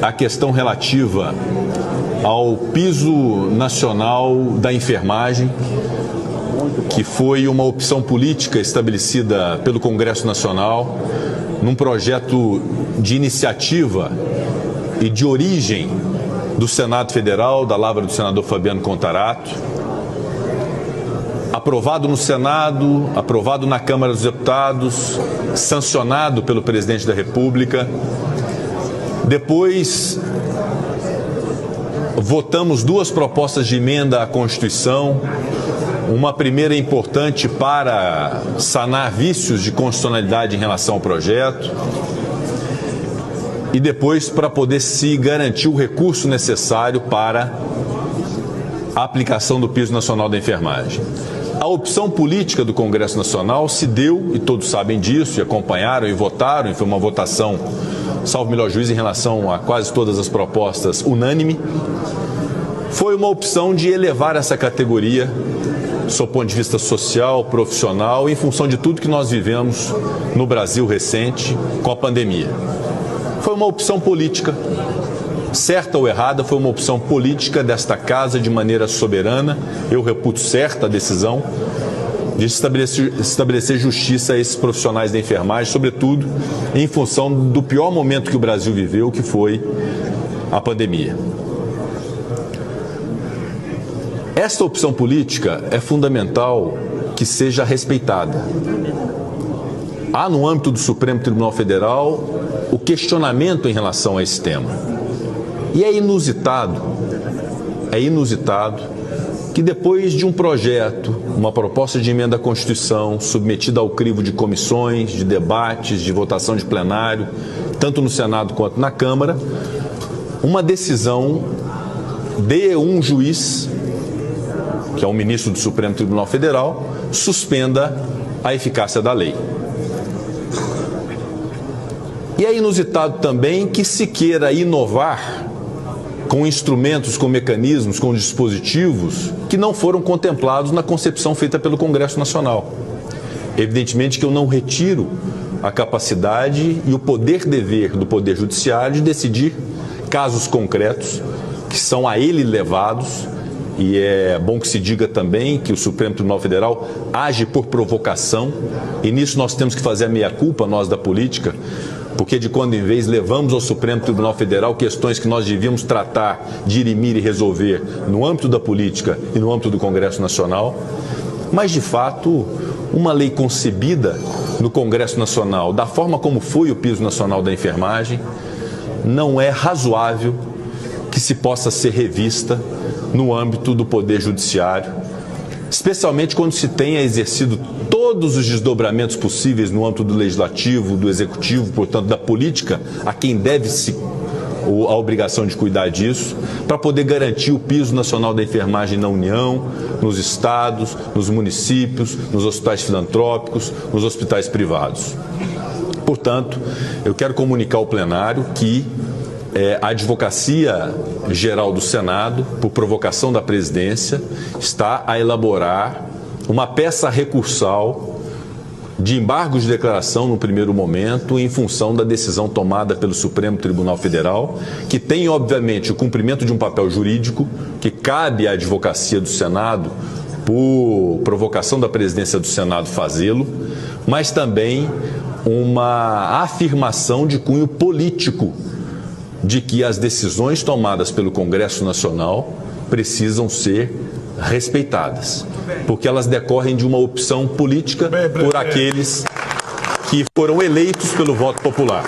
a questão relativa ao piso nacional da enfermagem, que foi uma opção política estabelecida pelo Congresso Nacional, num projeto de iniciativa e de origem do Senado Federal, da lavra do senador Fabiano Contarato, aprovado no Senado, aprovado na Câmara dos Deputados, sancionado pelo presidente da República. Depois, votamos duas propostas de emenda à Constituição, uma primeira importante para sanar vícios de constitucionalidade em relação ao projeto e depois para poder se garantir o recurso necessário para a aplicação do piso nacional da enfermagem. A opção política do Congresso Nacional se deu, e todos sabem disso, e acompanharam e votaram, e foi uma votação, salvo melhor juízo, em relação a quase todas as propostas, unânime. Foi uma opção de elevar essa categoria, do seu ponto de vista social, profissional, em função de tudo que nós vivemos no Brasil recente com a pandemia. Foi uma opção política, certa ou errada, foi uma opção política desta casa de maneira soberana. Eu reputo certa a decisão de estabelecer justiça a esses profissionais da enfermagem, sobretudo em função do pior momento que o Brasil viveu, que foi a pandemia. Esta opção política é fundamental que seja respeitada. Há no âmbito do Supremo Tribunal Federal o questionamento em relação a esse tema. E é inusitado que depois de um projeto, uma proposta de emenda à Constituição, submetida ao crivo de comissões, de debates, de votação de plenário, tanto no Senado quanto na Câmara, uma decisão de um juiz, que é o ministro do Supremo Tribunal Federal, suspenda a eficácia da lei. E é inusitado também que se queira inovar com instrumentos, com mecanismos, com dispositivos que não foram contemplados na concepção feita pelo Congresso Nacional. Evidentemente que eu não retiro a capacidade e o poder-dever do Poder Judiciário de decidir casos concretos que são a ele levados, e é bom que se diga também que o Supremo Tribunal Federal age por provocação, e nisso nós temos que fazer a meia-culpa, nós da política, porque de quando em vez levamos ao Supremo Tribunal Federal questões que nós devíamos tratar, dirimir e resolver no âmbito da política e no âmbito do Congresso Nacional. Mas, de fato, uma lei concebida no Congresso Nacional, da forma como foi o piso nacional da enfermagem, não é razoável que se possa ser revista no âmbito do Poder Judiciário, especialmente quando se tenha exercido todos os desdobramentos possíveis no âmbito do Legislativo, do Executivo, portanto, da política, a quem deve-se a obrigação de cuidar disso, para poder garantir o piso nacional da enfermagem na União, nos estados, nos municípios, nos hospitais filantrópicos, nos hospitais privados. Portanto, eu quero comunicar ao plenário que a Advocacia Geral do Senado, por provocação da presidência, está a elaborar uma peça recursal de embargo de declaração no primeiro momento, em função da decisão tomada pelo Supremo Tribunal Federal, que tem, obviamente, o cumprimento de um papel jurídico que cabe à Advocacia do Senado, por provocação da presidência do Senado, fazê-lo, mas também uma afirmação de cunho político de que as decisões tomadas pelo Congresso Nacional precisam ser respeitadas, porque elas decorrem de uma opção política por aqueles que foram eleitos pelo voto popular.